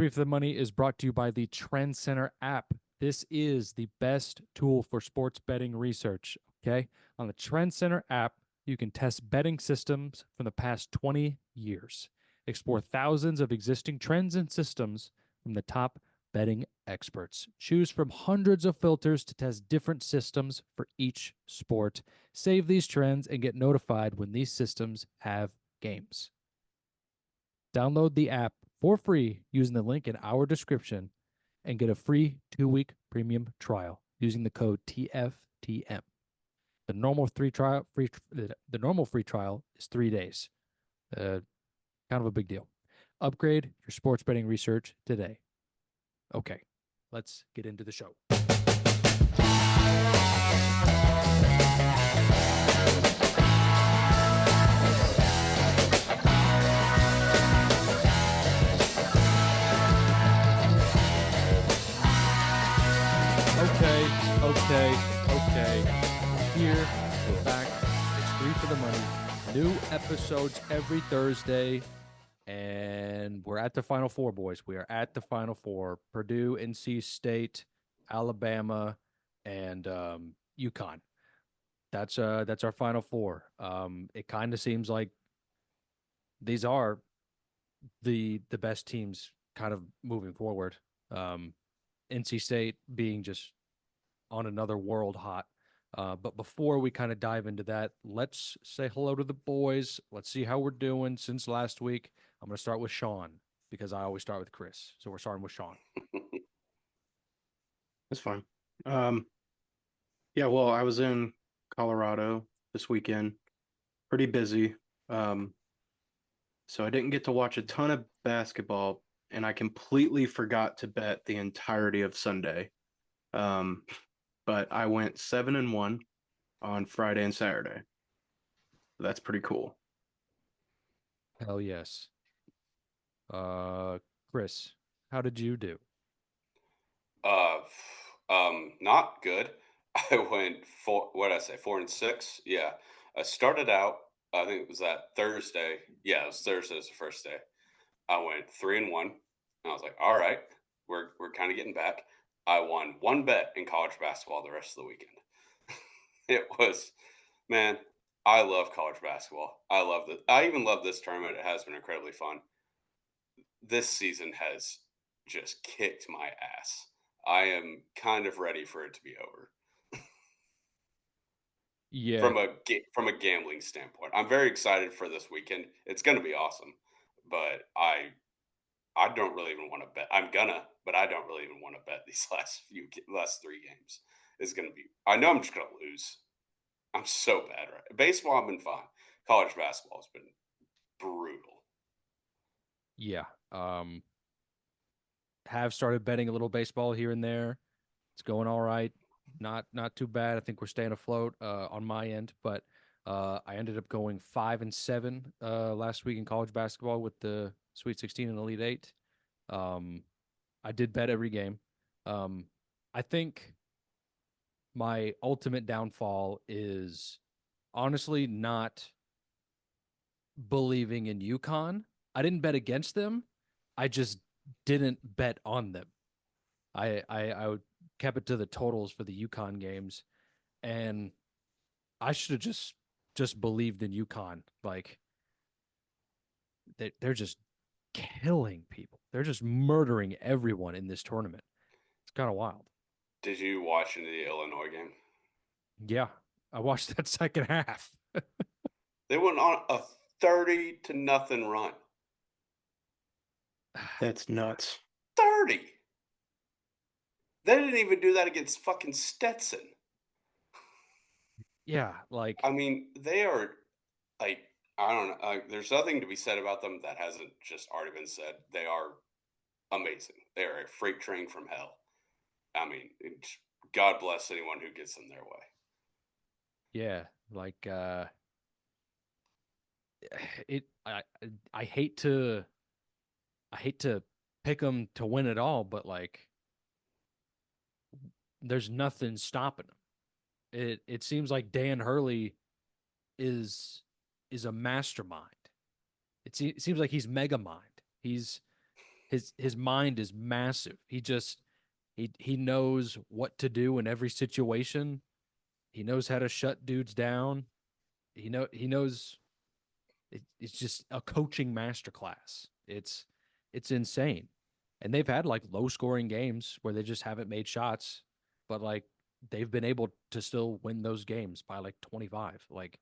Three for the Money is brought to you by the Trendscenter App. This is the best tool for sports betting research. Okay. On the Trendscenter app, you can test betting systems from the past 20 years, explore thousands of existing trends and systems from the top betting experts. Choose from hundreds of filters to test different systems for each sport. Save these trends and get notified when these systems have games. Download the app for free using the link in our description and get a free 2-week premium trial using the code TFTM. The normal free trial is 3 days. Kind of a big deal. Upgrade your sports betting research today. Okay, let's get into the show. Okay. Here, we're back. It's 3 for the Money. New episodes every Thursday. And we're at the Final Four, boys. We are at the Final Four. Purdue, NC State, Alabama, and UConn. That's our Final Four. It kind of seems like these are the best teams kind of moving forward. NC State being just on another world hot. But before we kind of dive into that, let's say hello to the boys. Let's see how we're doing since last week. I'm going to start with Sean because I always start with Chris. So we're starting with Sean. That's fine. Yeah, well, I was in Colorado this weekend, pretty busy. So I didn't get to watch a ton of basketball, and I completely forgot to bet the entirety of Sunday. But I went 7-1 on Friday and Saturday. So that's pretty cool. Hell yes. Chris, how did you do? Not good. I went 4-6. Yeah. I started out, I think it was that Thursday. Yeah, it was Thursday was the first day. I went 3-1. And I was like, all right, we're kind of getting back. I won one bet in college basketball the rest of the weekend. It was, man, I love college basketball. I love it. I even love this tournament. It has been incredibly fun. This season has just kicked my ass. I am kind of ready for it to be over. Yeah. From a gambling standpoint, I'm very excited for this weekend. It's going to be awesome, but I don't really even want to bet. But I don't really even want to bet these last 3 games. It's going to be. I know I'm just going to lose. I'm so bad right. Baseball, I've been fine. College basketball has been brutal. Yeah. Have started betting a little baseball here and there. It's going all right. Not too bad. I think we're staying afloat on my end, but I ended up going 5-7 last week in college basketball with the Sweet 16 and Elite 8. I did bet every game. I think my ultimate downfall is honestly not believing in UConn. I didn't bet against them. I just didn't bet on them. I kept it to the totals for the UConn games, and I should have just believed in UConn. Like they're just killing people. They're just murdering everyone in this tournament. It's kind of wild. Did you watch into the Illinois game? Yeah, I watched that second half. They went on a 30-0 run. That's nuts. 30. They didn't even do that against fucking Stetson. Yeah, like I mean, they are like, I don't know. There's nothing to be said about them that hasn't just already been said. They are amazing. They are a freight train from hell. I mean, God bless anyone who gets them their way. yeah, like it. I hate to pick them to win it all, but like there's nothing stopping them. It seems like Dan Hurley is a mastermind. It seems like he's mega mind. He's his mind is massive. He knows what to do in every situation. He knows how to shut dudes down. He knows it's just a coaching masterclass. It's insane. And they've had like low scoring games where they just haven't made shots, but like they've been able to still win those games by like 25. Like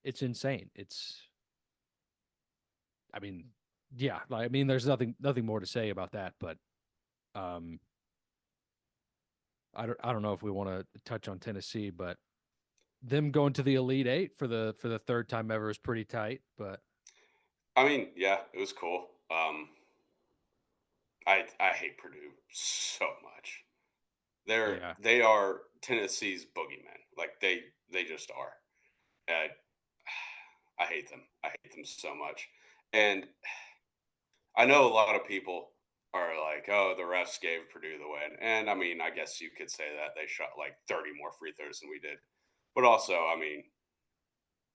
it's insane. I mean, yeah, like, I mean, there's nothing more to say about that, but um, I don't know if we want to touch on Tennessee, but them going to the Elite Eight for the third time ever is pretty tight. But I mean, yeah, it was cool. I hate Purdue so much. yeah, They are Tennessee's boogeyman. Like they just are. Uh, I hate them. I hate them so much. And I know a lot of people are like, "Oh, the refs gave Purdue the win," and I mean, I guess you could say that they shot like 30 more free throws than we did. But also, I mean,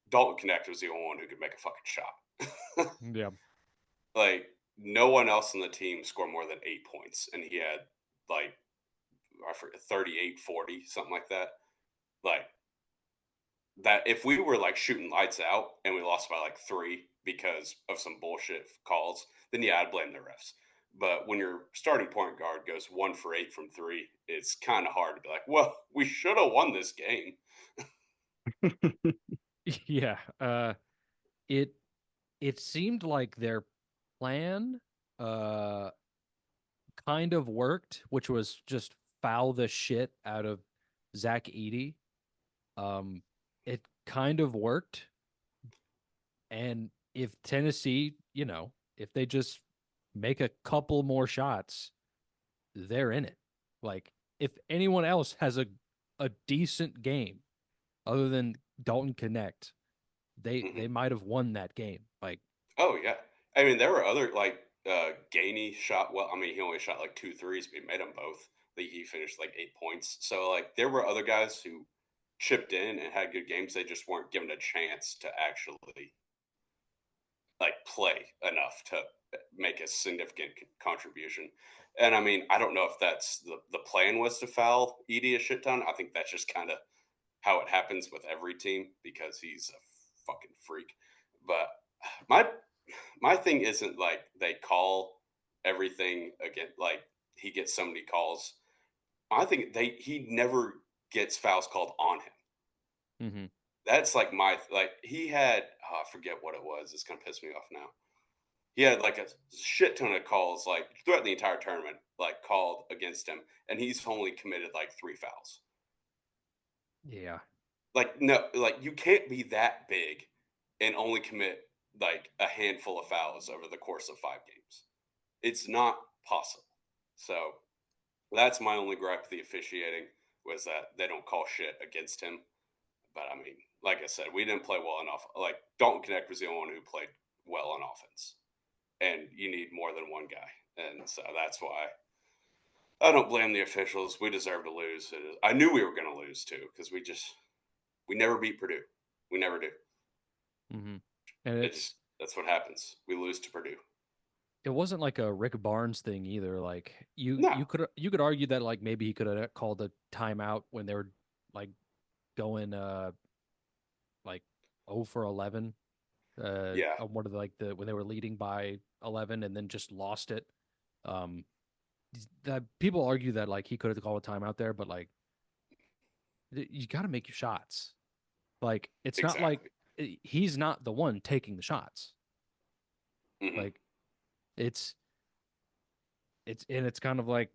Dalton Connect was the only one who could make a fucking shot. yeah, Like no one else on the team scored more than 8 points, and he had like I forget 38, 40, something like that. Like that if we were like shooting lights out and we lost by like 3 because of some bullshit calls, then yeah, I'd blame the refs. But when your starting point guard goes 1 for 8 from 3, it's kind of hard to be like, well, we should have won this game. yeah. It it seemed like their plan uh kind of worked, which was just foul the shit out of Zach Edey. It kind of worked, and if Tennessee, if they just make a couple more shots, they're in it. Like if anyone else has a decent game other than Dalton Connect, they Hmm. might have won that game. Like Oh yeah, I mean there were other like Gainey shot well. I mean he only shot like 2 threes, but he made them both. He finished like 8 points. So like there were other guys who chipped in and had good games. They just weren't given a chance to actually like play enough to make a significant contribution. And I mean, I don't know if that's the plan was to foul Edie a shit ton. I think that's just kind of how it happens with every team because he's a fucking freak. But my my thing isn't like they call everything again like he gets so many calls. I think he never gets fouls called on him. mm-hmm. That's like my like he had I forget what it was. It's gonna piss me off now. He had like a shit ton of calls like throughout the entire tournament, like called against him, and he's only committed like 3 fouls. Yeah. Like no, like you can't be that big and only commit like a handful of fouls over the course of 5 games. It's not possible. So that's my only gripe with the officiating was that they don't call shit against him. But I mean, like I said, we didn't play well enough. Like Dalton Connect was the only one who played well on offense, and you need more than one guy, and so that's why I don't blame the officials. We deserve to lose. I knew we were going to lose too because we never beat Purdue. We never do. Mm-hmm. And It just that's what happens. We lose to Purdue. it wasn't like a Rick Barnes thing either. Like No, you could argue that like maybe he could have called a timeout when they were like going like 0 for 11 yeah, on one of the when they were leading by 11 and then just lost it. Um that people argue that like he could have called a timeout there, but like you got to make your shots. Like it's not like exactly. he's not the one taking the shots. Hmm. Like it's it's kind of like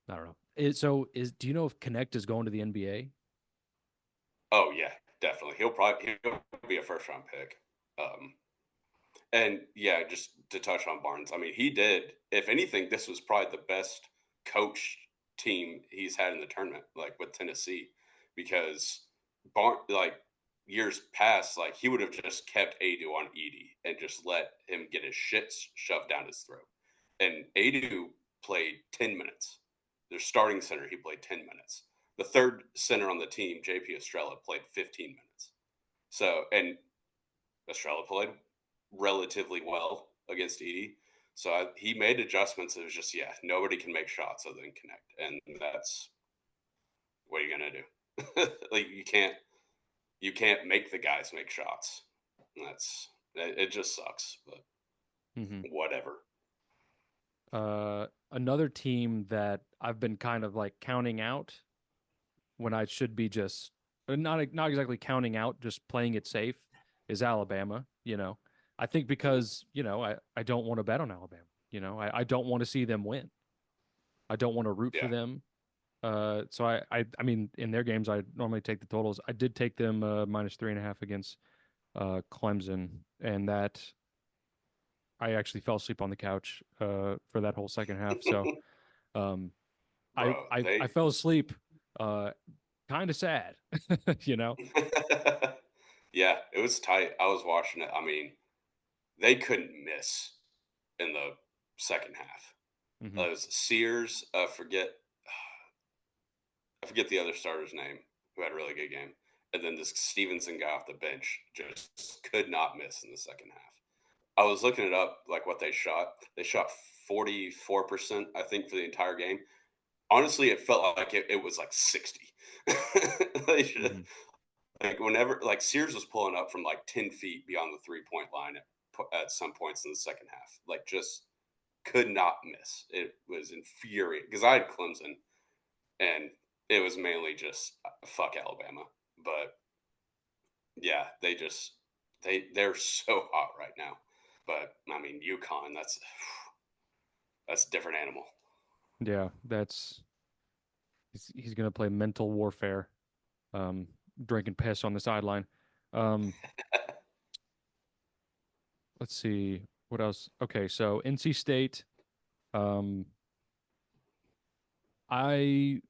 I don't know. So is do you know if Connect is going to the NBA? Oh yeah, definitely. He'll be a first round pick. Um, And yeah, just to touch on Barnes, I mean, he did. If anything, this was probably the best coach team he's had in the tournament, like with Tennessee, because like years past, like he would have just kept Adu on Edie and just let him get his shit shoved down his throat. And Adu played 10 minutes. Their starting center, he played 10 minutes. The third center on the team, JP Estrella, played 15 minutes. So, and Estrella played relatively well against Edie. So he made adjustments. It was just, nobody can make shots other than connect. And that's what are you going to do? Like, you can't make the guys make shots. It just sucks, but whatever. Another team that I've been kind of like counting out when I should be just not exactly counting out, just playing it safe is Alabama. I think because I don't want to bet on Alabama. I don't want to see them win. I don't want to root for them. So I mean, in their games, I normally take the totals. I did take them -3.5 against Clemson, and that I actually fell asleep on the couch for that whole second half. So Bro, I fell asleep kind of sad, Yeah, it was tight. I was watching it. I mean, they couldn't miss in the second half. It was Sears, I forget the other starter's name, who had a really good game. And then this Stevenson guy off the bench just could not miss in the second half. I was looking it up, like what they shot. They shot 44%, I think, for the entire game. Honestly, it felt like it was like 60. Like whenever, like Sears was pulling up from like 10 feet beyond the 3-point line at some points in the second half. Like just could not miss. It was infuriating because I had Clemson, and it was mainly just fuck Alabama. But yeah, they're so hot right now. But I mean, UConn, that's a different animal. Yeah, he's gonna play mental warfare, drinking piss on the sideline. Let's see what else. Okay, so NC State. I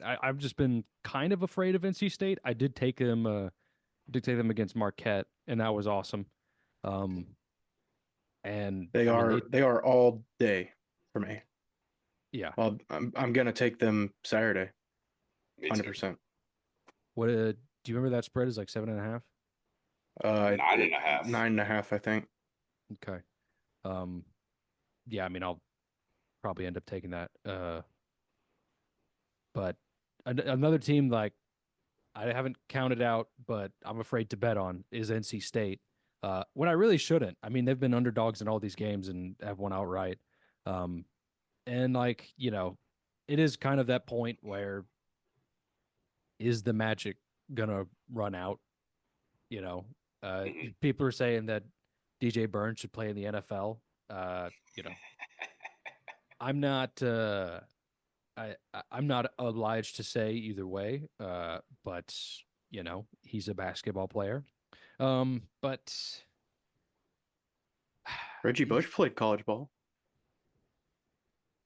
I've just been kind of afraid of NC State. I did take them against Marquette, and that was awesome. And they are all day for me. Yeah. Well, I'm gonna take them Saturday. 100%. What do you remember that spread is like 7.5? 9.5. 9.5, I think. Okay. Yeah, I mean, I'll probably end up taking that. But another team like I haven't counted out, but I'm afraid to bet on is NC State. When I really shouldn't. I mean, they've been underdogs in all these games and have won outright. And like, it is kind of that point where is the magic gonna run out? People are saying that DJ Burns should play in the NFL. I'm not I'm not obliged to say either way, but he's a basketball player. But Reggie Bush played college ball.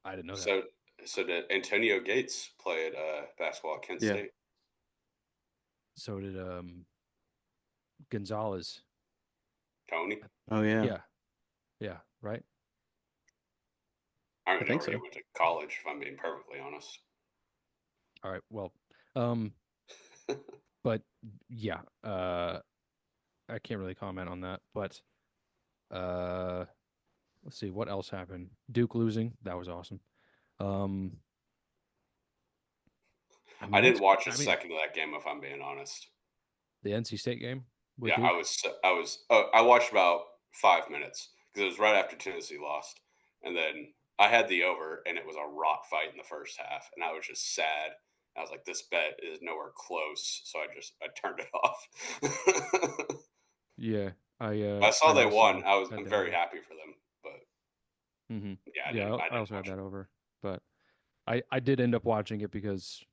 I didn't know that. So did Antonio Gates play at basketball at Kent State? So did Gonzalez. Tony? Oh yeah. Yeah, right? I don't know where he went to college, if I'm being perfectly honest. All right, well, but yeah, I can't really comment on that, but let's see what else happened. Duke losing, that was awesome. I didn't watch a second of that game, if I'm being honest. The NC State game? Yeah, Duke? I watched about 5 minutes because it was right after Tennessee lost, and then I had the over, and it was a rock fight in the first half, and I was just sad. I was like, this bet is nowhere close, so I turned it off. Yeah, I saw they won. I'm very happy for them, but yeah, I also had that over, but I did end up watching it because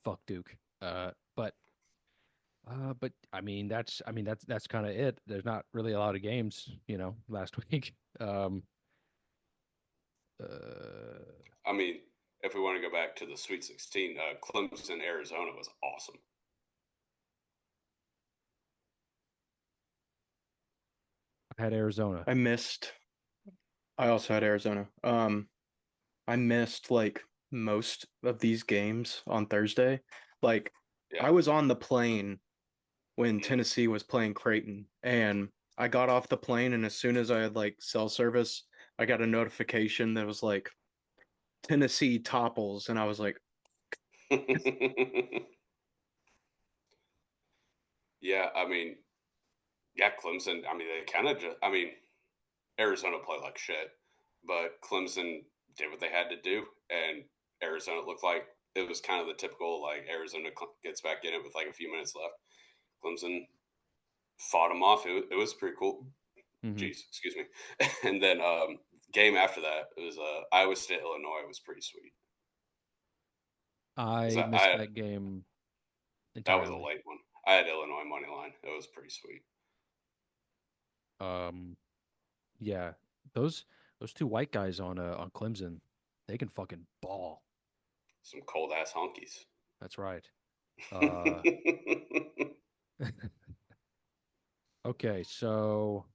fuck Duke. But I mean that's kind of it. There's not really a lot of games, last week. I mean, if we want to go back to the Sweet 16, Clemson, Arizona was awesome. I had Arizona. I also had Arizona. I missed like most of these games on Thursday. Like I was on the plane when Tennessee was playing Creighton, and I got off the plane, and as soon as I had like cell service, I got a notification that was like Tennessee topples, and I was like, Yeah, I mean, yeah, Clemson. I mean, they kind of just. I mean, Arizona played like shit, but Clemson did what they had to do, and Arizona looked like it was kind of the typical like Arizona gets back in it with like a few minutes left. Clemson fought them off. It was pretty cool. Mhm. Jeez, excuse me. And then game after that it was Iowa State Illinois. It was pretty sweet. I missed that game That was a entirely. late one. I had Illinois money line. It was pretty sweet. Yeah, those two white guys on Clemson, they can fucking ball. Some cold ass honkies. That's right. Okay, so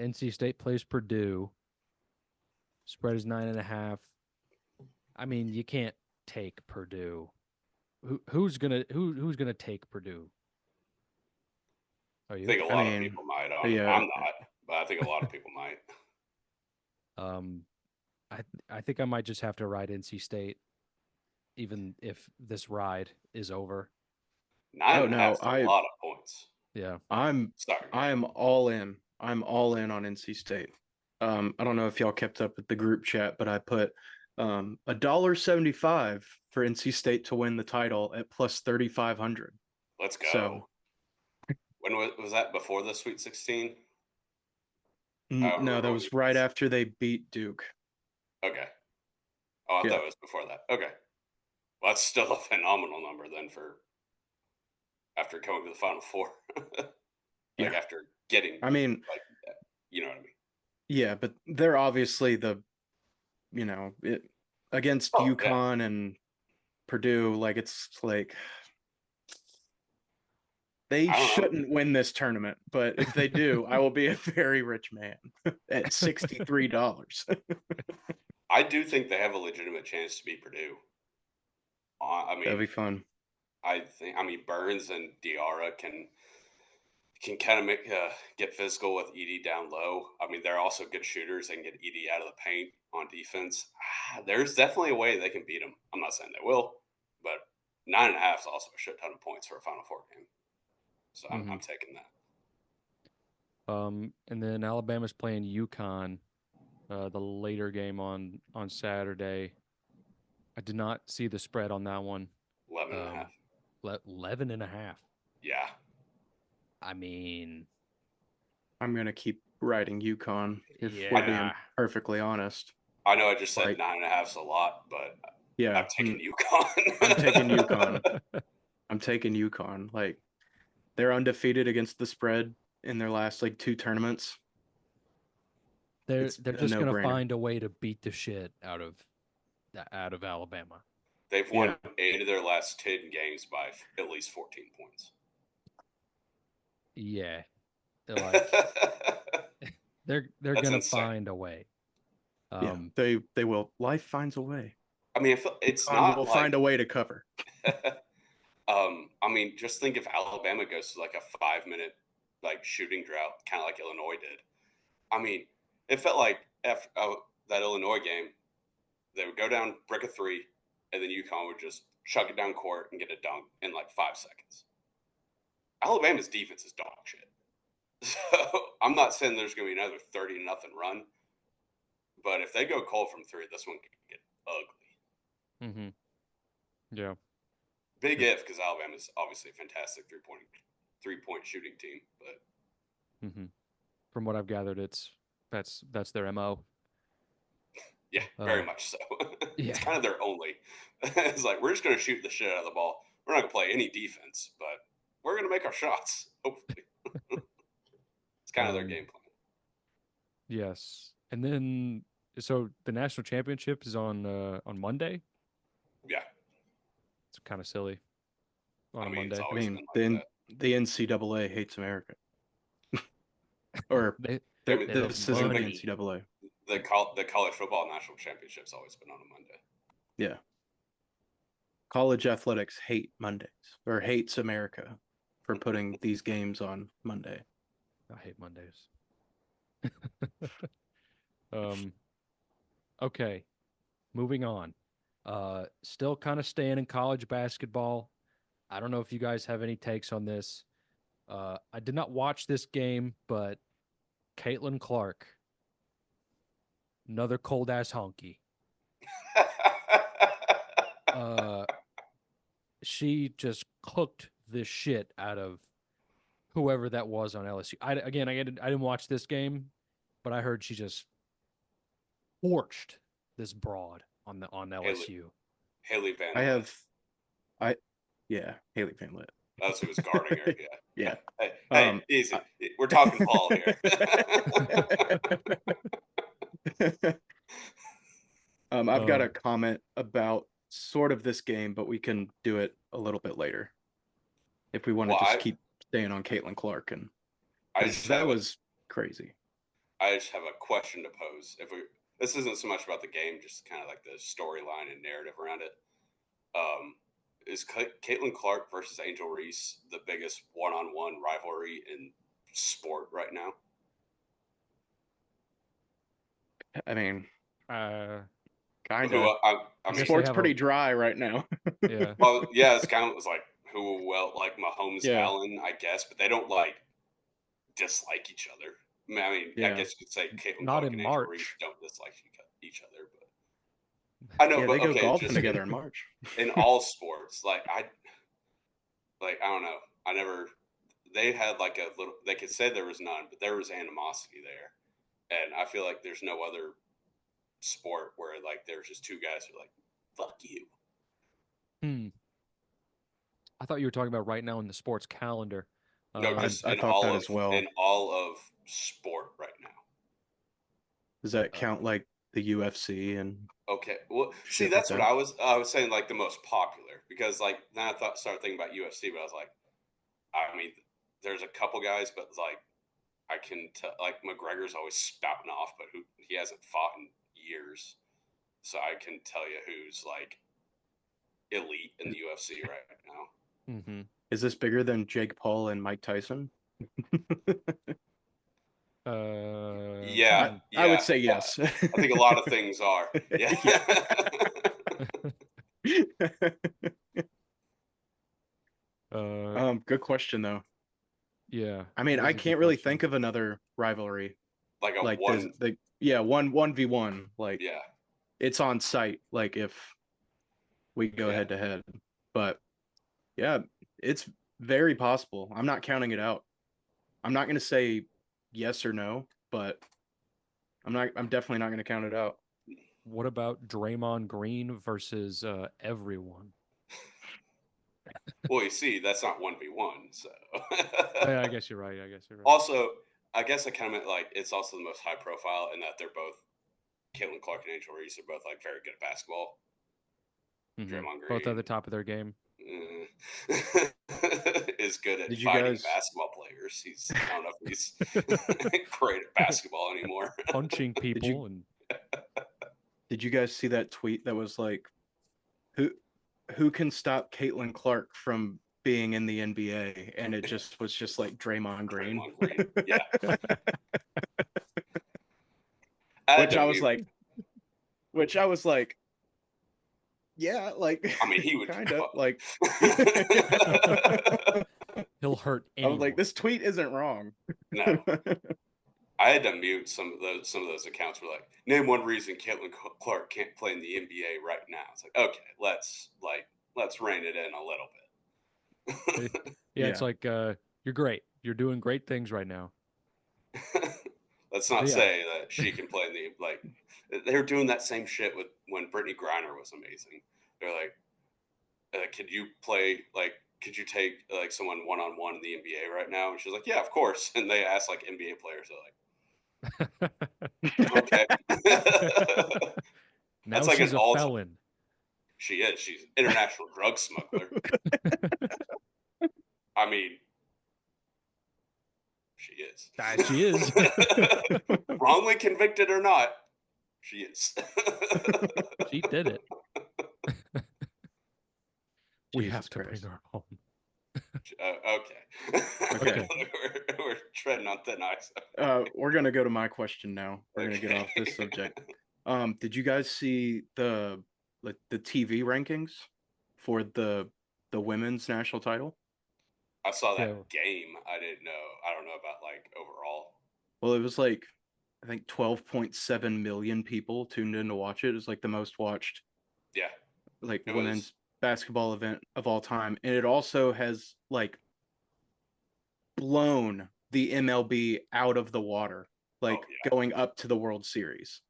NC State plays Purdue. Spread is 9.5. I mean, you can't take Purdue. Who's gonna take Purdue? Are I you? think a lot of people might. yeah, I'm not, but I think a lot of people might. I think I might just have to ride NC State, even if this ride is over. 9.5 is a lot of points. Yeah. I am all in. I'm all in on NC State. I don't know if y'all kept up with the group chat, but I put $1.75 for NC State to win the title at plus 3,500. Let's go. So, when was that? Before the Sweet 16? no, that was right after they beat Duke. Okay. Oh, I thought it was before that. Okay. Well, that's still a phenomenal number then for after going to the Final Four. Like after getting, I mean, like, you know what I mean? Yeah, but they're obviously against UConn and Purdue, like it's like they shouldn't win this tournament, but if they do, I will be a very rich man at $63. I do think they have a legitimate chance to beat Purdue. I mean, That'd be fun. I mean, Burns and Diarra can kind of make get physical with Edie down low. I mean, they're also good shooters. They can get Edie out of the paint on defense. There's definitely a way they can beat them. I'm not saying they will, but 9.5 is also a shit ton of points for a Final Four game. So I'm taking that. And then Alabama's playing UConn, the later game on Saturday. I did not see the spread on that one. 11.5. 11.5. Yeah. I mean, I'm gonna keep riding UConn if we're being perfectly honest. I know I just said 9.5 is a lot, but yeah, I'm taking UConn. I'm taking UConn. I'm taking UConn. Like they're undefeated against the spread in their last like 2 tournaments. They're just gonna find a way to beat the shit out of Alabama. They've won 8 of their last 10 games by at least 14 points. Yeah, they're gonna find a way. They will. Life finds a way. I mean, it's not. We'll find a way to cover. I mean, just think if Alabama goes to like a 5-minute like shooting drought, kind of like Illinois did. I mean, it felt like after that Illinois game, they would go down, brick a 3, and then UConn would just chuck it down court and get a dunk in like 5 seconds. Alabama's defense is dog shit. So I'm not saying there's going to be another 30-0 run, but if they go cold from 3, this one could get ugly. Mm-hmm. Yeah. Big if, because Alabama's obviously a fantastic three-point shooting team, but from what I've gathered, that's their MO. Yeah, very much so. It's kind of their only. It's like we're just going to shoot the shit out of the ball. We're not going to play any defense, but we're going to make our shots. Hopefully, it's kind of their game plan. Yes, and then so the national championship is on Monday. Yeah, it's kind of silly on a Monday. I mean, the NCAA hates America, or this isn't the NCAA. The college football national championship's always been on a Monday. Yeah. College athletics hate Mondays or hates America for putting these games on Monday. I hate Mondays. Okay, moving on. Still kind of staying in college basketball. I don't know if you guys have any takes on this. I did not watch this game, but Caitlin Clark, another cold ass honky. She just cooked the shit out of whoever that was on LSU. I didn't watch this game, but I heard she just torched this broad on LSU. Haley Van. I have, Haley Van Lit. That's who was guarding her. Yeah. Yeah. Hey, easy. We're talking ball here. I've got a comment about sort of this game, but we can do it a little bit later if we want to just keep staying on Caitlin Clark. And that was crazy. I just have a question to pose. This isn't so much about the game, just kind of like the storyline and narrative around it. Is Caitlin Clark versus Angel Reese the biggest one-on-one rivalry in sport right now? I mean, kind of. I mean, sport's pretty dry right now. Yeah. Well, yeah, it's kind of like like Mahomes, Allen, I guess, but they don't like dislike each other. I mean, I guess you could say Caitlin Clark and Angel Reese don't dislike each other, but I know, but they go golfing together in March. In all sports, I don't know. They had like a little. They could say there was none, but there was animosity there, and I feel like there's no other sport where like there's just two guys who are like, "Fuck you." I thought you were talking about right now in the sports calendar. No, just I thought that as well. In all of sport right now. Does that count like the UFC and? Okay, well, see, that's what I was saying, like the most popular, because like then I started thinking about UFC, but I was like, I mean, there's a couple guys, but like I can tell, like McGregor's always spouting off, but he hasn't fought in years, so I can tell you who's like elite in the UFC right now. Mm-hmm. Is this bigger than Jake Paul and Mike Tyson? Yeah, I would say yes. I think a lot of things are. Yeah. Good question though. Yeah. I mean, I can't really think of another rivalry. Like a one 1v1. Like, yeah, it's on site. Like if we go head to head, but yeah, it's very possible. I'm not counting it out. I'm not going to say yes or no, but I'm definitely not going to count it out. What about Draymond Green versus everyone? Well, you see, that's not 1v1, so. Yeah, I guess you're right. Also, I guess I kind of meant like it's also the most high profile in that they're both Caitlin Clark and Angel Reese are both like very good at basketball. Mm-hmm. Draymond Green, both at the top of their game, is good at fighting basketball players. I don't know if he's great at basketball anymore. Punching people. Did you guys see that tweet that was like, who can stop Caitlin Clark from being in the NBA? And it was just like Draymond Green. Yeah. Which I was like, yeah, like I mean, he would kind of like he'll hurt anyone. I was like, this tweet isn't wrong. No. I had to mute some of those accounts were like, name one reason Caitlin Clark can't play in the NBA right now. It's like, okay, let's rein it in a little bit. Yeah, it's like you're great. You're doing great things right now. Let's not say that she can play in the they were doing that same shit with when Brittany Griner was amazing. They're like, could you take like someone one-on-one in the NBA right now? And she's like, yeah, of course. And they asked like NBA players, they're like, okay. Now that's like she's a felon. She is. She's an international drug smuggler. I mean, she is. She is. Wrongly convicted or not, she is. She did it. We have to bring her home. Okay. Okay. we're treading on thin ice. We're gonna go to my question now. We're gonna get off this Okay. subject. Did you guys see the TV rankings for the women's national title? I saw that Yeah. game. I didn't know. I don't know about like overall. Well, it was like I think 12.7 million people tuned in to watch it. It was like the most watched Yeah, like it women's was. basketball event of all time, and it also has like blown the MLB out of the water, Oh like yeah. going up to the World Series.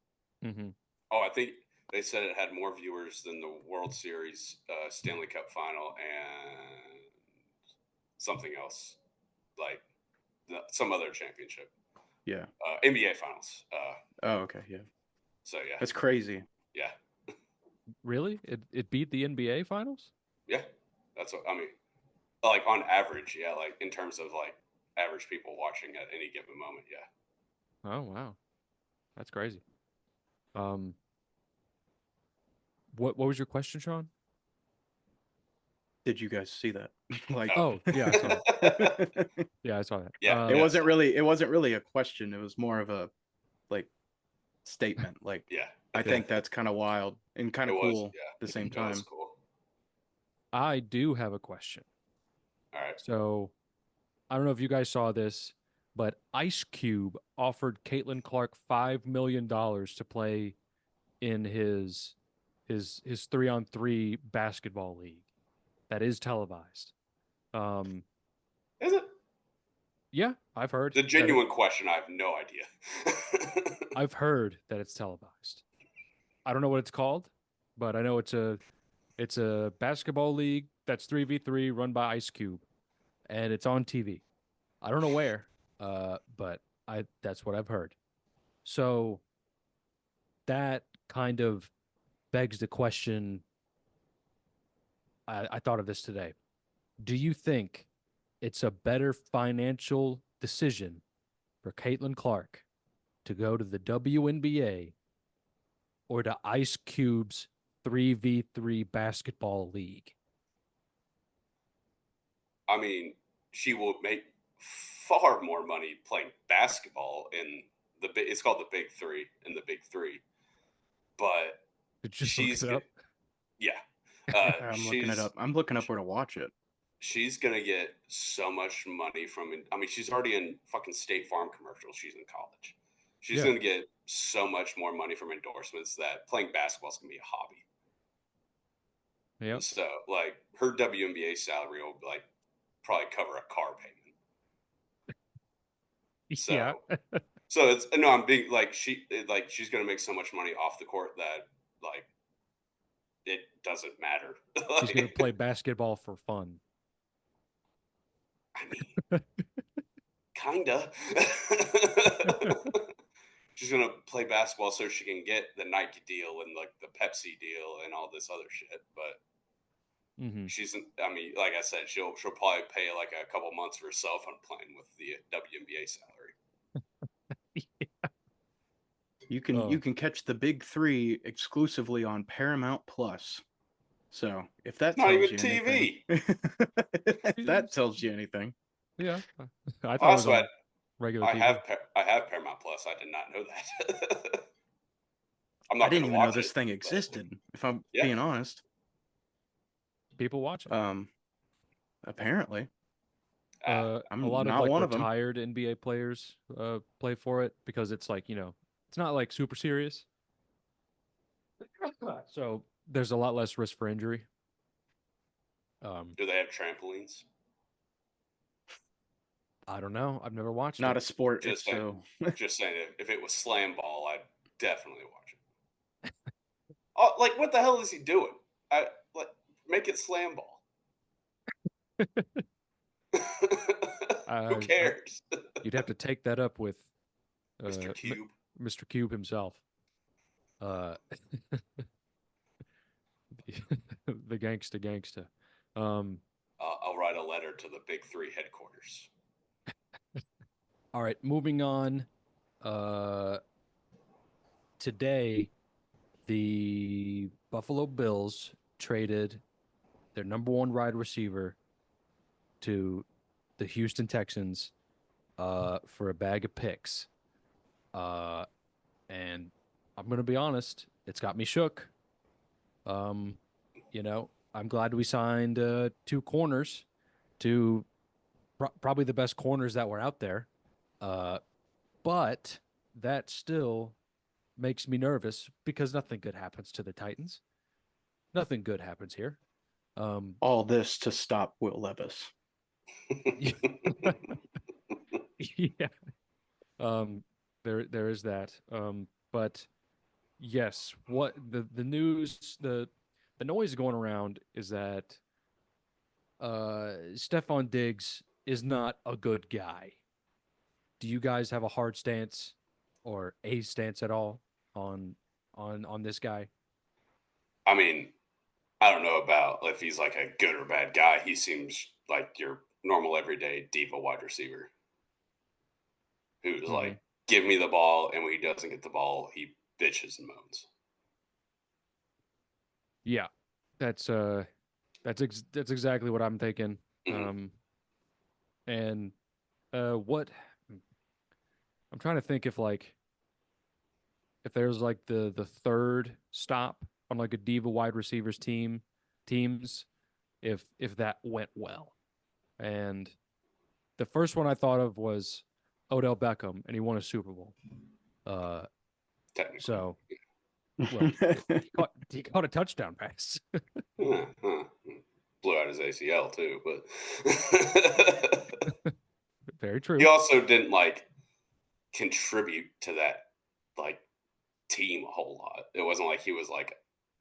Mm-hmm. Oh, I think they said it had more viewers than the World Series, Stanley Cup Final, and something else, like some other championship, Yeah. NBA Finals. Oh, okay. Yeah. So yeah, That's crazy. yeah, Really? It beat the NBA finals? yeah. That's what I mean. Like on average, yeah. Like in terms of like average people watching at any given moment, yeah. Oh wow. That's crazy. Um what was your question, Sean? Did you guys see that? Like Oh, Oh, yeah, I saw that. it Yeah, I saw that. yeah, Um yeah, wasn't really a question. It was more of a like statement. Like yeah. I yeah. think that's kind of wild and kind It of was, cool at the same yeah, it was time. cool. I do have a question. All right. So I don't know if you guys saw this, but Ice Cube offered Caitlin Clark $5 million to play in his 3-on-3 basketball league that is televised. Um, Is it yeah, I've heard the that genuine question? I have no idea. I've heard that it's televised. I don't know what it's called, but I know it's a basketball league that's 3v3 run by Ice Cube, and it's on TV. I don't know where, but I that's what I've heard. So that kind of begs the question. I thought of this today. Do you think it's a better financial decision for Caitlin Clark to go to the WNBA or to Ice Cube's 3v3 basketball league? I mean, she will make far more money playing basketball in it's called the Big Three in the Big Three, but Did you just look she's it up? yeah, I'm looking it up. I'm looking up where to watch it. she's gonna get so much money from. I mean, she's already in fucking State Farm commercials. She's in college. She's Yeah. gonna get so much more money from endorsements that playing basketball is gonna be a hobby. Yep. So, like, her WNBA salary will like probably cover a car payment. So, Yeah. so it's no, I'm being like she's gonna make so much money off the court that like it doesn't matter. She's going to play basketball for fun. I mean, kinda. She's gonna play basketball so she can get the Nike deal and like the Pepsi deal and all this other shit. But Mm-hmm. she's, I mean, like I said, she'll probably pay like a couple months for cell phone plan with the WNBA salary. You can catch the Big Three exclusively on Paramount Plus. So if that Not tells even you anything, TV. if that tells you anything, Yeah. I thought it was Also, on regular TV. I have Paramount Plus. I did not know that. I'm I not didn't gonna even know watch this it, thing but existed. If I'm yeah. being honest, People watching. apparently A I'm lot of not like one of them. retired NBA players play for it because it's like, it's not like super serious. So there's a lot less risk for injury. Do they have trampolines? I don't know. I've never watched Not it. a sport, if Just saying. so. Just saying. If it was slam ball, I'd definitely watch it. Oh, like what the hell is he doing? I like make it slam ball. Who I cares? You'd have to take that up with Mr. uh, Cube. Mr. Cube himself. Uh, the gangsta. Um, I'll write a letter to the Big Three headquarters. all right, moving on. Today, the Buffalo Bills traded their number one wide receiver to the Houston Texans for a bag of picks. And I'm going to be honest, it's got me shook. You know, I'm glad we signed 2 corners, two probably the best corners that were out there. But that still makes me nervous because nothing good happens to the Titans. Nothing good happens here. All this to stop Will Levis. Yeah. There is that. But yes, what the news the noise going around is that Stefon Diggs is not a good guy. Do you guys have a hard stance or a stance at all on this guy? I mean, I don't know about if he's like a good or bad guy. He seems like your normal everyday diva wide receiver who's Mm-hmm. like, give me the ball, and when he doesn't get the ball, he bitches and moans. Yeah, that's that's exactly what I'm thinking. Mhm. And what I'm trying to think if there's like the third stop on like a diva wide receivers teams if that went well. And the first one I thought of was Odell Beckham, and he won a Super Bowl. Technically. So well, he caught a touchdown pass. Huh. Blew out his ACL too, but Very true. he also didn't like contribute to that like team a whole lot. It wasn't like he was like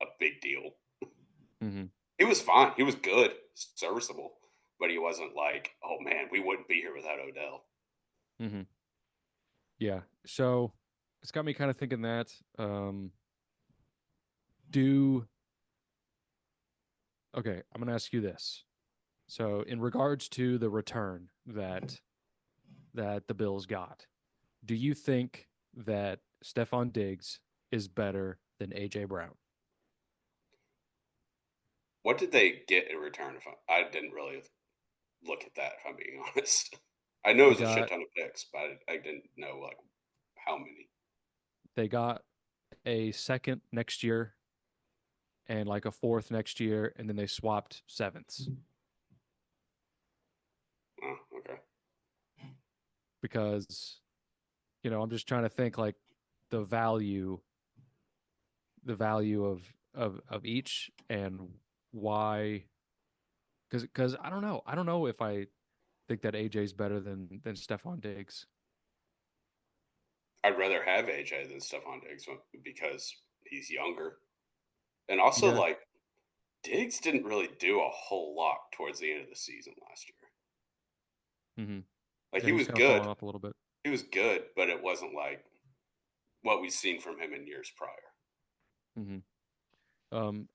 a big deal. Mm-hmm. He was fine. He was good, serviceable, but he wasn't like, oh man, we wouldn't be here without Odell. Mm-hmm. Yeah. So it's got me kind of thinking that do okay, I'm gonna ask you this. So in regards to the return that the Bills got, do you think that Stefon Diggs is better than AJ Brown? What did they get in return? If I didn't really look at that, if I'm being honest. I know it They was a shit got ton of picks, but I didn't know like how many. they got a second next year and like a fourth next year, and then they swapped sevenths Oh, okay. because I'm just trying to think like the value of each and why because I don't know if I think that AJ's better than Stefon Diggs. I'd rather have AJ than Stefon Diggs because he's younger. And also, Yeah. like, Diggs didn't really do a whole lot towards the end of the season last year. Mm-hmm. Like, Yeah, he he's was kind of falling good. off a little bit. He was good, but it wasn't like what we've seen from him in years prior. Mm-hmm.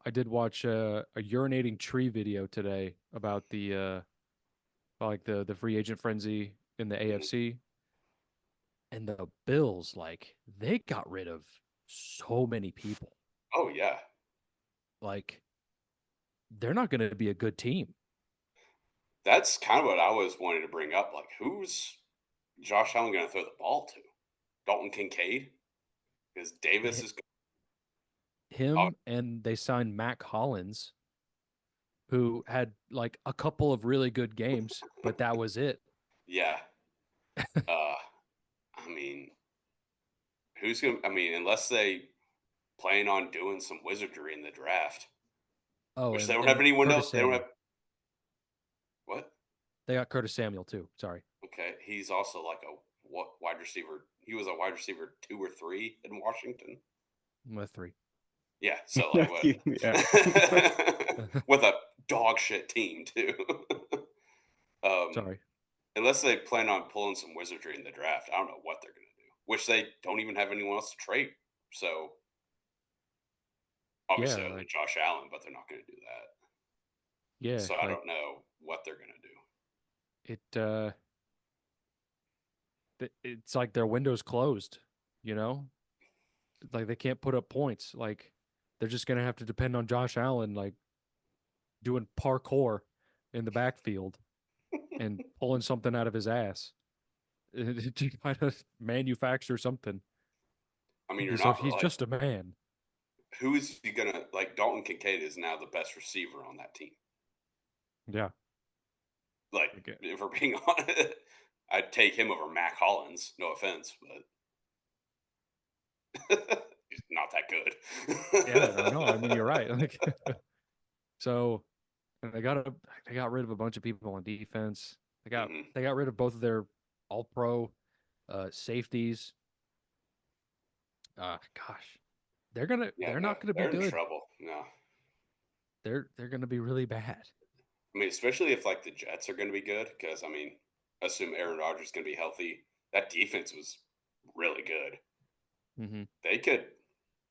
I did watch a urinating tree video today about the free agent frenzy in the Mhm. AFC, and the Bills like they got rid of so many people. Oh, yeah. Like they're not going to be a good team. That's kind of what I was wanting to bring up. Like, who's Josh Allen going to throw the ball to? Dalton Kincaid? Because Davis H- is. Oh, Him and they signed Mac Hollins, who had like a couple of really good games, but that was it. yeah. Uh, I mean, who's going to. I mean, unless they plan on doing some wizardry in the draft, Oh, which they don't have and anyone Curtis else. They don't have. Samuel. What? They got Curtis Samuel too. Sorry. Okay. He's also like a wide receiver. He was a wide receiver 2 or 3 in Washington. With 3. Yeah. So, like, what? Yeah. With a dog shit team, too. um, Sorry. unless they plan on pulling some wizardry in the draft, I don't know what they're going to do, which they don't even have anyone else to trade. So, Yeah, obviously, other than like Josh Allen, but they're not going to do that. yeah, So, I like don't know what they're going to do. it it's like their window's closed, you know? Like they can't put up points. Like they're just going to have to depend on Josh Allen like doing parkour in the backfield. and pulling something out of his ass to try to manufacture something. I mean, you're He's, not he's like, just a man. who is he gonna like? Dalton Kincaid is now the best receiver on that team. Yeah. Like, Okay. if we're being honest, I'd take him over Mac Hollins. No offense, but he's not that good. Yeah, no, I mean you're right. Like, so, and they got rid of a bunch of people on defense. Mhm. They got rid of both of their all pro safeties. Gosh, Yeah, they're no, not gonna be they're in good. trouble. No, They're gonna be really bad. I mean, especially if like the Jets are going to be good, because I mean, assume Aaron Rodgers is going to be healthy. That defense was really good. Mm-hmm. They could,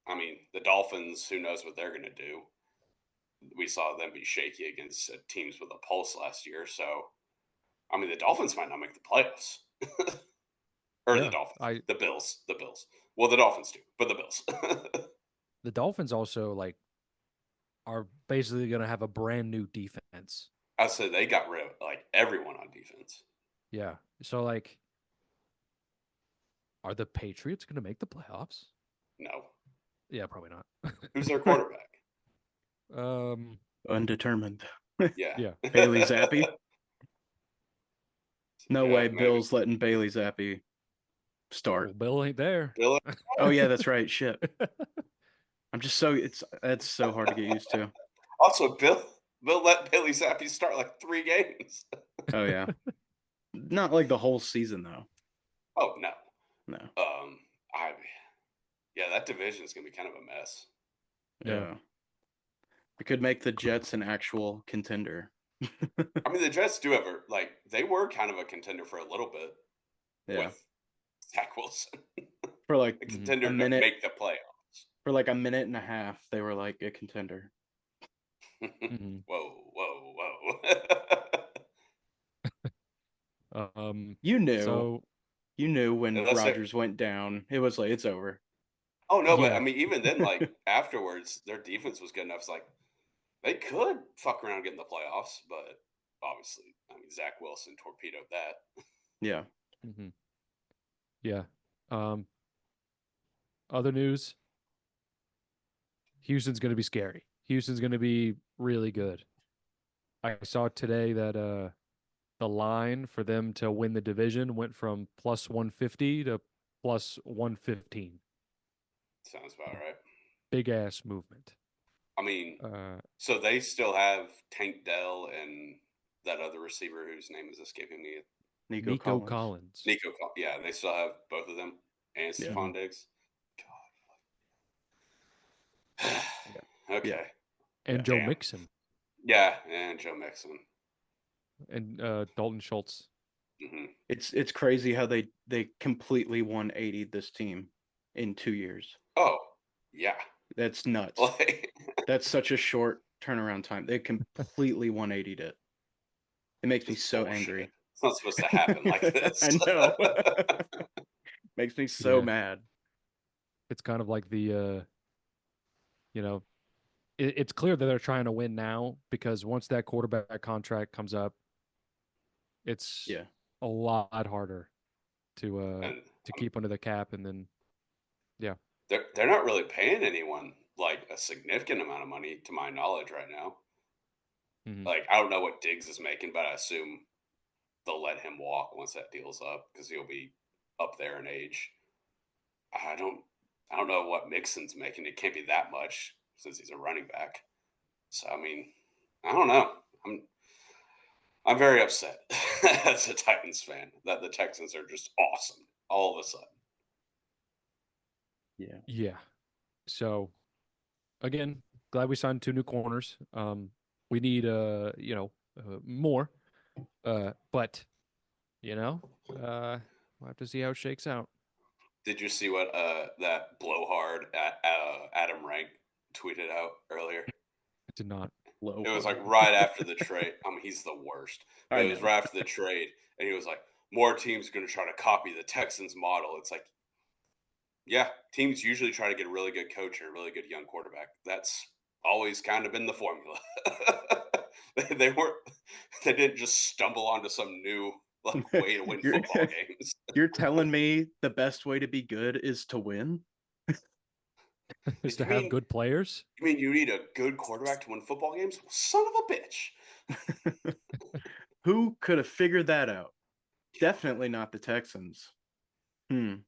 I mean, the Dolphins. Who knows what they're going to do? We saw them be shaky against teams with a pulse last year. So, I mean, the Dolphins might not make the playoffs, or the Yeah, Dolphins, the Bills, the Bills. Well, the Dolphins do, but the Bills. the Dolphins also like are basically gonna have a brand new defense. I said they got rid of like everyone on defense. Yeah, so like, are the Patriots gonna make the playoffs? No, Yeah, probably not. who's their quarterback? Undetermined. Yeah, Yeah. Bailey Zappi. No Yeah, way. maybe. Bill's letting Bailey Zappi start. Well, Bill ain't there. Bill, Oh yeah, that's right. Shit. I'm just that's so hard to get used to. also, Bill let Bailey Zappi start like 3 games. Oh yeah. Not like the whole season though. Oh no. No. I yeah, that division is gonna be kind of a mess. Yeah. It could make the Jets an actual contender. I mean, the Jets do have like they were kind of a contender for a little bit Yeah. with Zach Wilson, For like a contender a to minute. make the playoffs. For like a minute and a half, they were like a contender. Mm-hmm. Whoa. You knew. So You knew when Unless they- Rodgers went down, it was like it's over. oh no, but Yeah. I mean, even then, like afterwards, their defense was good enough. It's like they could fuck around and get in the playoffs, but obviously, I mean, Zach Wilson torpedoed that. Yeah. mm-hmm. Yeah. Other news. Houston's gonna be scary. Houston's gonna be really good. I saw today that the line for them to win the division went from plus 150 to plus 115. Sounds about right. Big ass movement. I mean, Uh, so they still have Tank Dell and that other receiver whose name is escaping me. Nico Collins. Yeah, they still have both of them and Yeah. Stefon Diggs. Yeah. Okay. Yeah. And Joe Mixon Yeah, and Joe Mixon. and Dalton Schultz. Mm-hmm. It's crazy how they completely 180 this team in 2 years. Oh, yeah. That's nuts. Like, That's such a short turnaround time. They completely 180'd it. It makes me so bullshit. angry. It's not supposed to happen like this. I know. Makes me so mad. It's kind of like the it's clear that they're trying to win now because once that quarterback contract comes up, it's a lot harder to keep under the cap, and then they're not really paying anyone like a significant amount of money to my knowledge right now. Mhm. Like I don't know what Diggs is making, but I assume they'll let him walk once that deal's up because he'll be up there in age. I don't know what Mixon's making. It can't be that much since he's a running back. So I mean, I don't know. I'm very upset as a Titans fan that the Texans are just awesome all of a sudden. yeah. So again, glad we signed 2 new corners. We need more, but we'll have to see how it shakes out. Did you see what that blowhard Adam Rank tweeted out earlier? I did not. It was like right after the trade. I mean, he's the worst. But it was right after the trade, and he was like, "More teams are going to try to copy the Texans model." It's like, yeah, teams usually try to get a really good coach and a really good young quarterback. That's always kind of been the formula. They weren't. They didn't just stumble onto some new way to win You're- football games. You're telling me the best way to be good is to win? Is You to have mean good players. you mean you need a good quarterback to win football games? Well, son of a bitch. Who could have figured that out? Definitely not the Texans. I mean,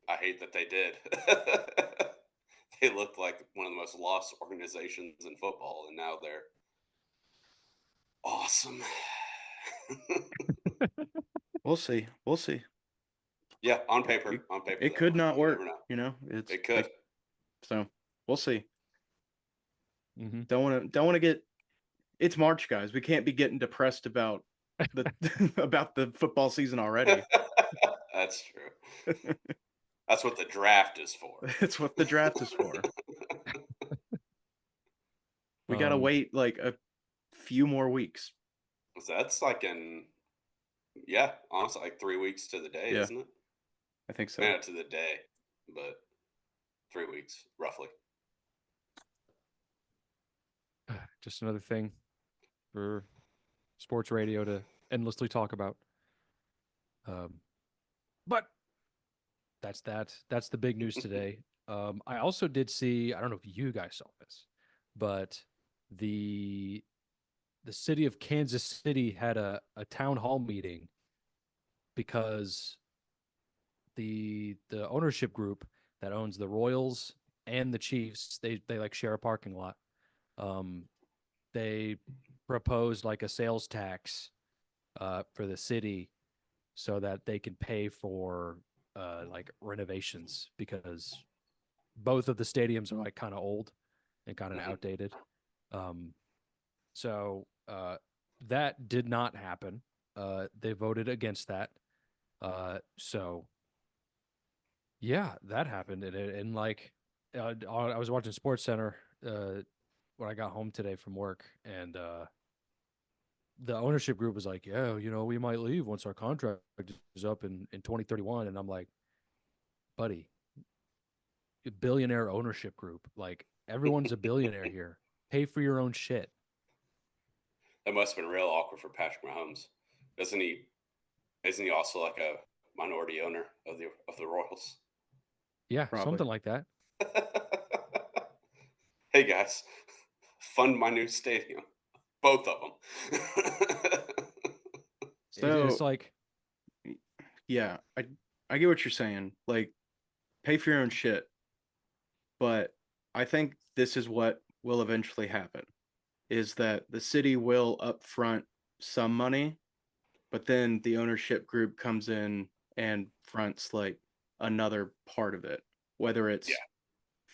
I hate that they did. They looked like one of the most lost organizations in football, and now they're awesome. We'll see. We'll see. Yeah, on paper. On paper, It though, could not you work. never know. You know, It could. So we'll see. Mm-hmm. Don't want to get. It's March, guys. We can't be getting depressed about the about the football season already. That's true. That's what the draft is for. That's what the draft is for. We gotta wait like a few more weeks. That's like honestly, like 3 weeks to the day, Yeah. isn't it? I think so. Not to the day, but 3 weeks roughly. Just another thing for sports radio to endlessly talk about. But that's that. That's the big news today. I also did see, I don't know if you guys saw this, but the city of Kansas City had a town hall meeting because the ownership group that owns the Royals and the Chiefs, they like share a parking lot. They proposed like a sales tax for the city so that they can pay for like renovations, because both of the stadiums are like kind of old and kind of outdated. So that did not happen. They voted against that. So yeah, that happened. And like, I was watching Sports Center when I got home today from work, and the ownership group was like, yeah, we might leave once our contract is up in 2031. And I'm like, buddy, billionaire ownership group, like everyone's a billionaire here. Pay for your own shit. That must have been real awkward for Patrick Mahomes. Isn't he also like a minority owner of the Royals? Yeah, Probably. something like that. Hey guys, fund my new stadium. Both of them. So It's like, yeah, I get what you're saying. Like, pay for your own shit. But I think this is what will eventually happen, is that the city will upfront some money, but then the ownership group comes in and fronts like another part of it, whether it's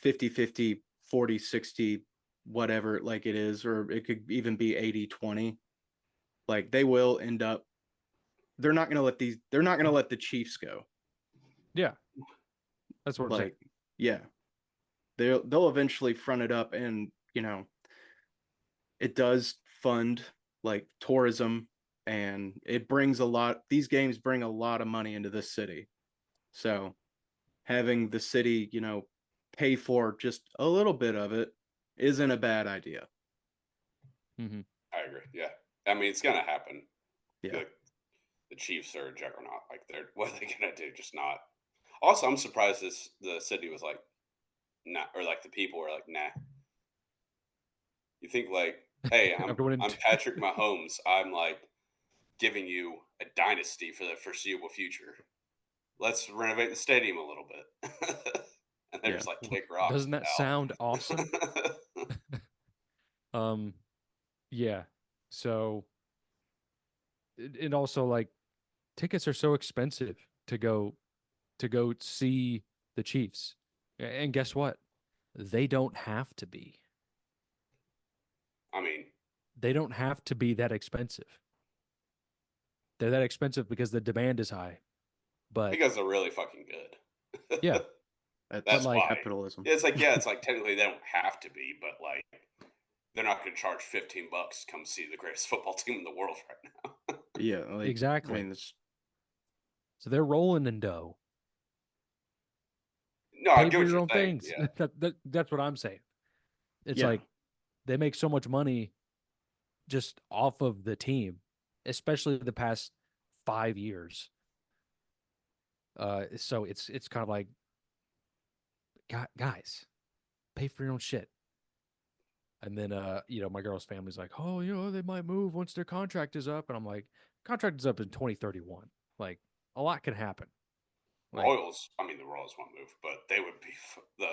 50-50, 40-60, whatever like it is, or it could even be 80-20. Like they will end up, they're not going to let the Chiefs go. yeah, that's what I'm saying. Like, yeah, they'll eventually front it up, and it does fund like tourism, and it brings these games bring a lot of money into this city. So having the city, pay for just a little bit of it isn't a bad idea. I agree. Yeah. I mean, it's going to happen. Yeah. The Chiefs are a juggernaut. Like, what are they going to do? Just not. Also, I'm surprised the city was like, nah, or like the people were like, nah. You think like, hey, I'm Patrick Mahomes. I'm like giving you a dynasty for the foreseeable future. Let's renovate the stadium a little bit. And they're just like kick rocks. Doesn't that sound awesome? Yeah. So, and also like tickets are so expensive to go see the Chiefs. And guess what? They don't have to be. I mean, they don't have to be that expensive. They're that expensive because the demand is high. But because they're really fucking good. yeah. That's why. Capitalism. It's like, yeah, it's like technically they don't have to be, but like they're not going to charge $15 to come see the greatest football team in the world right now. Yeah, like, exactly. I mean, so they're rolling in dough. No, I Pay get for what your you're own saying. things. Yeah. That's what I'm saying. It's Yeah. like they make so much money just off of the team, especially the past 5 years. So it's kind of like, guys, pay for your own shit. And then, my girl's family's like, oh, they might move once their contract is up. And I'm like, contract is up in 2031. Like, a lot can happen. Like, the Royals won't move, but they would be the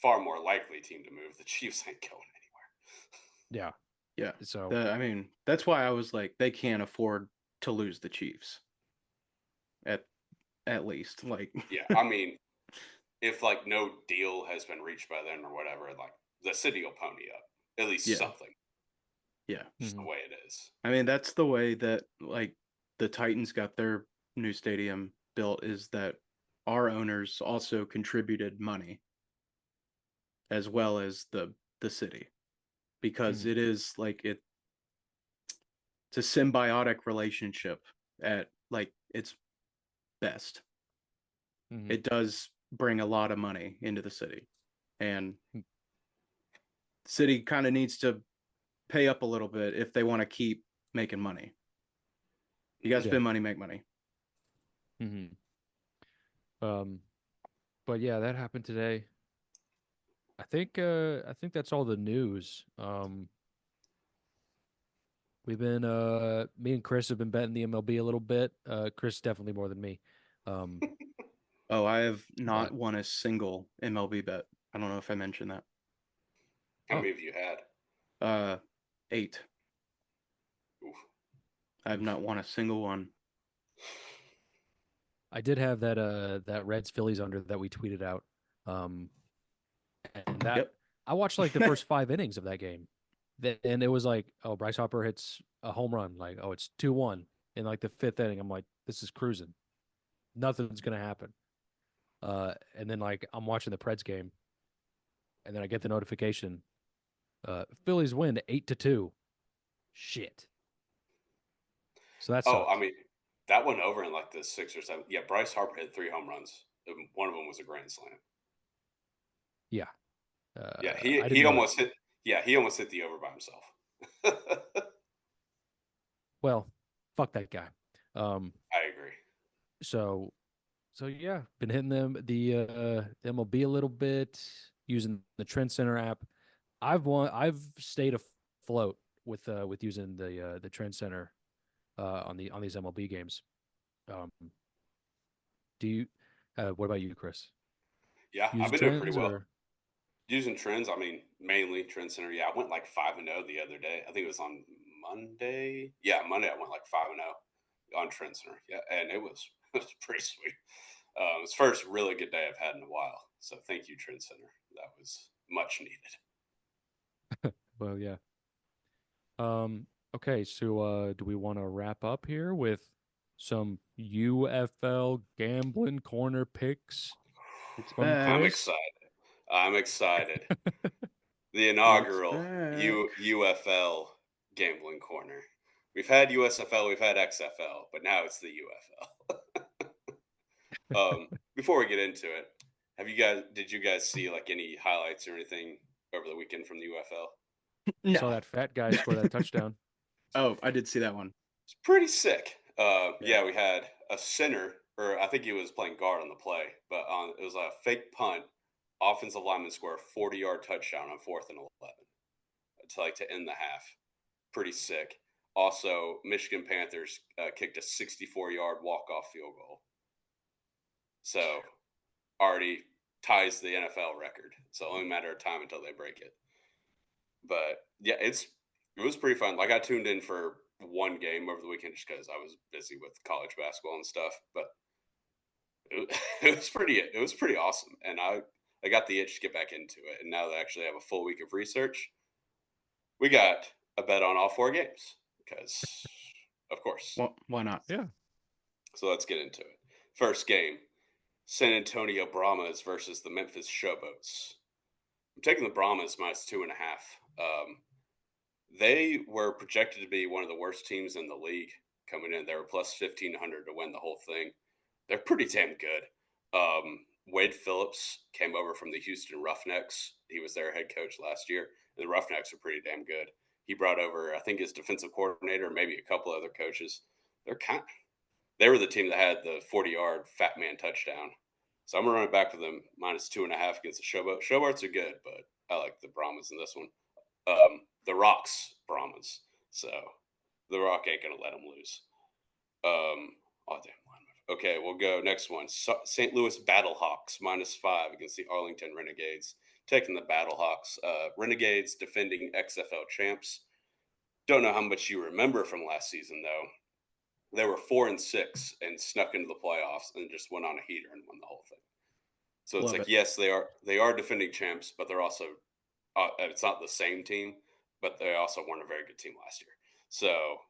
far more likely team to move. The Chiefs ain't going anywhere. yeah. Yeah. So, That's why I was like, they can't afford to lose the Chiefs. At least. Like, Yeah. If like no deal has been reached by them or whatever, like the city will pony up at least Yeah. something. Yeah. Just the way it is. That's the way that like the Titans got their new stadium built, is that our owners also contributed money as well as the city, because it is like it's a symbiotic relationship at like its best. It does bring a lot of money into the city, and the city kind of needs to pay up a little bit if they want to keep making money. You guys spend money, make money. But yeah, that happened today. I think that's all the news. We've been me and Chris have been betting the MLB a little bit. Chris definitely more than me. Oh, I have not But- won a single MLB bet. I don't know if I mentioned that. How many have you had? 8. Oof. I have not won a single one. I did have that Reds Phillies under that we tweeted out. And that I watched like the first 5 innings of that game. And it was like, oh, Bryce Harper hits a home run. Like, oh, it's 2-1 in like the 5th inning. I'm like, this is cruising. Nothing's gonna happen. And then like I'm watching the Preds game, and then I get the notification. Phillies win 8-2. Shit. So that's that went over in like the 6 or 7. Yeah, Bryce Harper hit 3 home runs. One of them was a grand slam. Yeah. Yeah, he almost hit. Yeah, he almost hit the over by himself. Well, fuck that guy. I agree. So yeah, been hitting the MLB a little bit, using the Trendscenter app. I've stayed afloat with using the Trendscenter on these MLB games. Do you? What about you, Chris? Yeah, Use I've been doing pretty well. Trends, or? Using Trends, mainly Trendscenter. Yeah, I went like 5-0 the other day. I think it was on Monday. Yeah, Monday I went like 5-0 on Trendsenter. Yeah, and it was pretty sweet. It was the first really good day I've had in a while. So thank you, Trendsenter. That was much needed. Well, yeah. Okay, so do we want to wrap up here with some UFL Gambling Corner picks? I'm excited. I'm excited. The inaugural UFL Gambling Corner. We've had USFL, we've had XFL, but now it's the UFL. Before we get into it, did you guys see like any highlights or anything over the weekend from the UFL? No. Saw that fat guy score that touchdown. Oh, I did see that one. It's pretty sick. Yeah, we had a center, or I think he was playing guard on the play, but it was a fake punt. Offensive lineman score a 40-yard touchdown on 4th and 11 to end the half. Pretty sick. Also, Michigan Panthers kicked a 64-yard walk-off field goal. So, already ties the NFL record. So, only a matter of time until they break it. But yeah, it was pretty fun. Like I tuned in for one game over the weekend just because I was busy with college basketball and stuff. But it was pretty awesome, and I got the itch to get back into it. And now that I actually have a full week of research, we got a bet on all 4 games because, of course. Well, why not? Yeah. So let's get into it. First game, San Antonio Brahmas versus the Memphis Showboats. I'm taking the Brahmas minus 2.5. They were projected to be one of the worst teams in the league coming in. They were plus 1,500 to win the whole thing. They're pretty damn good. Wade Phillips came over from the Houston Roughnecks. He was their head coach last year. The Roughnecks are pretty damn good. He brought over, I think, his defensive coordinator, maybe a couple other coaches. They were the team that had the 40-yard fat man touchdown. So I'm gonna run it back for them -2.5 against the Showboat. Showboats are good, but I like the Brahmas in this one. The Rock's Brahmas. So the Rock ain't gonna let them lose. Oh damn. Okay, we'll go next one. St. Louis Battlehawks -5 against the Arlington Renegades. Taking the Battlehawks. Renegades defending XFL champs. Don't know how much you remember from last season though. They were 4-6 and snuck into the playoffs and just went on a heater and won the whole thing. So it's Love like, it. yes, they are defending champs, but they're also it's not the same team, but they also weren't a very good team last year. So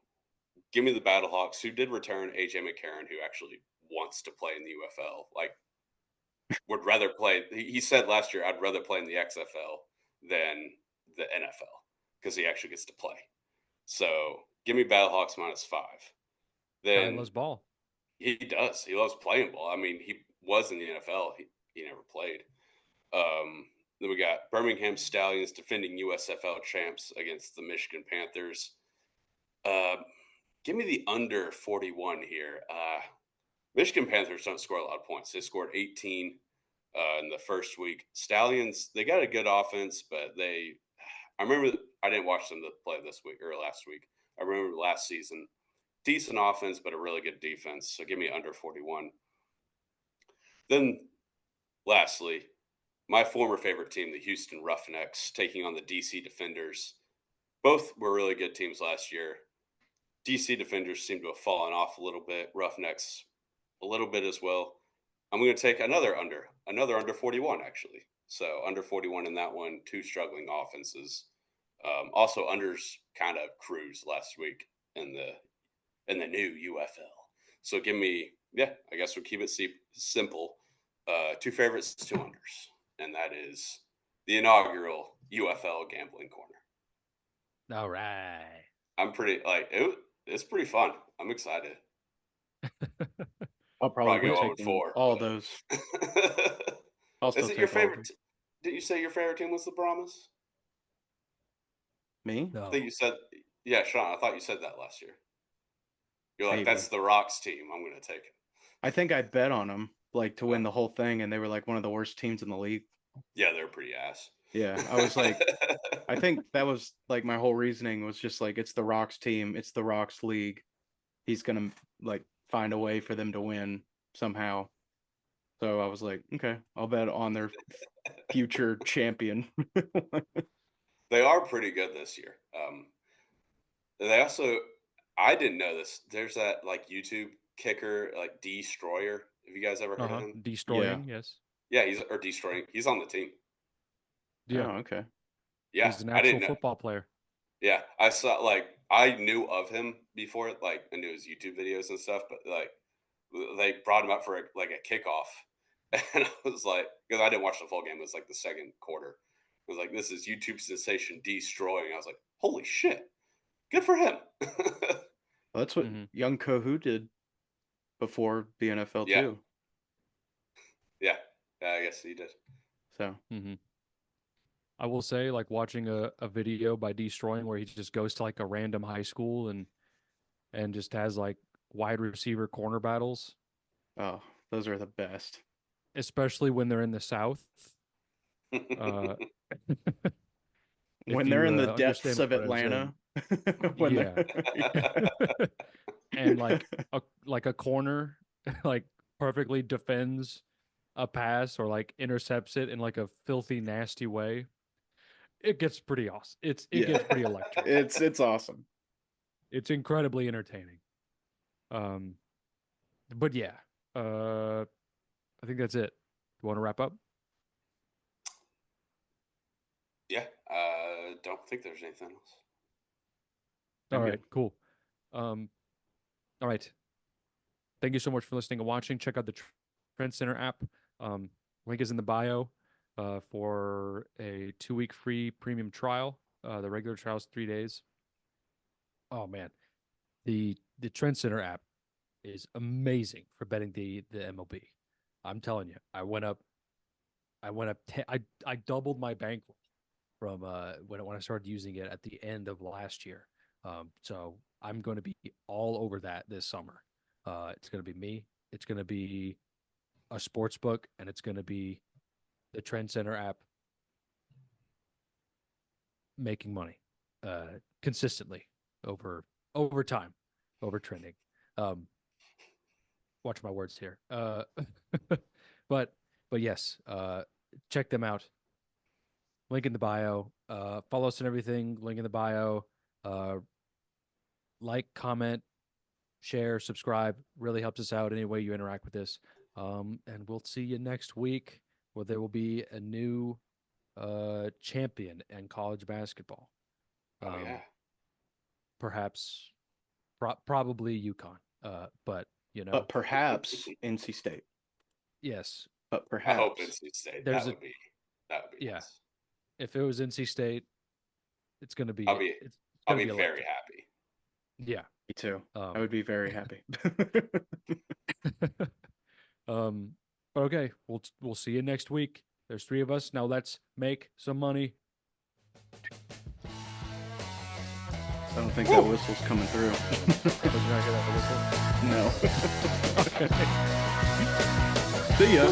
give me the Battlehawks, who did return AJ McCarron, who actually wants to play in the UFL. Like, would rather play. He said last year, I'd rather play in the XFL than the NFL because he actually gets to play. So give me Battlehawks -5. Guy Then loves ball. he does. He loves playing ball. I mean, he was in the NFL. He never played. Then we got Birmingham Stallions defending USFL champs against the Michigan Panthers. Give me the under 41 here. Michigan Panthers don't score a lot of points. They scored 18 in the first week. Stallions, they got a good offense, but I remember I didn't watch them play this week or last week. I remember last season, decent offense, but a really good defense. So give me under 41. Then lastly, my former favorite team, the Houston Roughnecks, taking on the DC Defenders. Both were really good teams last year. DC Defenders seem to have fallen off a little bit. Roughnecks a little bit as well. I'm going to take another under 41 actually. So under 41 in that one. Two struggling offenses. Also unders kind of cruised last week in the new UFL. So give me, I guess we'll keep it simple. Two favorites, two unders, and that is the inaugural UFL Gambling Corner. All right. I'm pretty it's pretty fun. I'm excited. I'll probably Probably be go taking 0-4. all those. I'll still Is it your take all of favorite? them. Did you say your favorite team was the Brahmas? Me? I No. think you said, yeah, Sean. I thought you said that last year. You're like, Maybe. that's the Rocks team. I'm going to take it. I think I bet on them like to win the whole thing, and they were like one of the worst teams in the league. Yeah, they're pretty ass. Yeah, I was like, I think that was like my whole reasoning was just like it's the Rocks team, it's the Rocks league. He's gonna like find a way for them to win somehow. So I was like, okay, I'll bet on their future champion. They are pretty good this year. They also, I didn't know this. There's that like YouTube kicker, like Destroyer. Have you guys ever heard of him? Destroying, yes. Yeah, Destroying. He's on the team. Yeah. Oh, okay. Yeah, He's an I actual didn't know. football player. Yeah, I saw I knew of him before, like I knew his YouTube videos and stuff, but like they brought him up for a kickoff, and I was like, because I didn't watch the full game, it was like the second quarter. I was like, this is YouTube sensation Destroying. I was like, holy shit, good for him. Well, that's what young Kohu did before the NFL Yeah. too. Yeah, I guess he did. So I will say, like watching a video by Destroying where he just goes to like a random high school and just has like wide receiver corner battles, oh, those are the best. especially when they're in the South. Uh, When they're in the depths understand of what I'm saying. Atlanta. When Yeah. And like a corner like perfectly defends a pass or like intercepts it in like a filthy nasty way. It gets pretty awesome. It gets pretty electric. It's awesome. It's incredibly entertaining. But yeah, I think that's it. You want to wrap up? Yeah, don't think there's anything else. All right, cool. All right. Thank you so much for listening and watching. Check out the Trendscenter app. Link is in the bio for a 2-week free premium trial. The regular trial is 3 days. Oh man, the Trendscenter app is amazing for betting the MLB. I'm telling you, I doubled my bankroll from when I started using it at the end of last year. So I'm going to be all over that this summer. It's going to be me. It's going to be a sports book, and it's going to be the Trendscenter app making money consistently over time, over trending. Watch my words here. But yes, check them out. Link in the bio. Follow us and everything. Link in the bio. Like, comment, share, subscribe. Really helps us out any way you interact with this. And we'll see you next week, where there will be a new champion in college basketball. Perhaps, probably UConn. But But perhaps NC State. Yes. But perhaps. I hope NC State. That would be yeah. nice. If it was NC State, it's going to be. I'll be very happy. Yeah, me too. I would be very happy. But okay, we'll see you next week. There's 3 of us now. Let's make some money. I don't think that whistle's coming through. Did you not hear that whistle? No. See ya.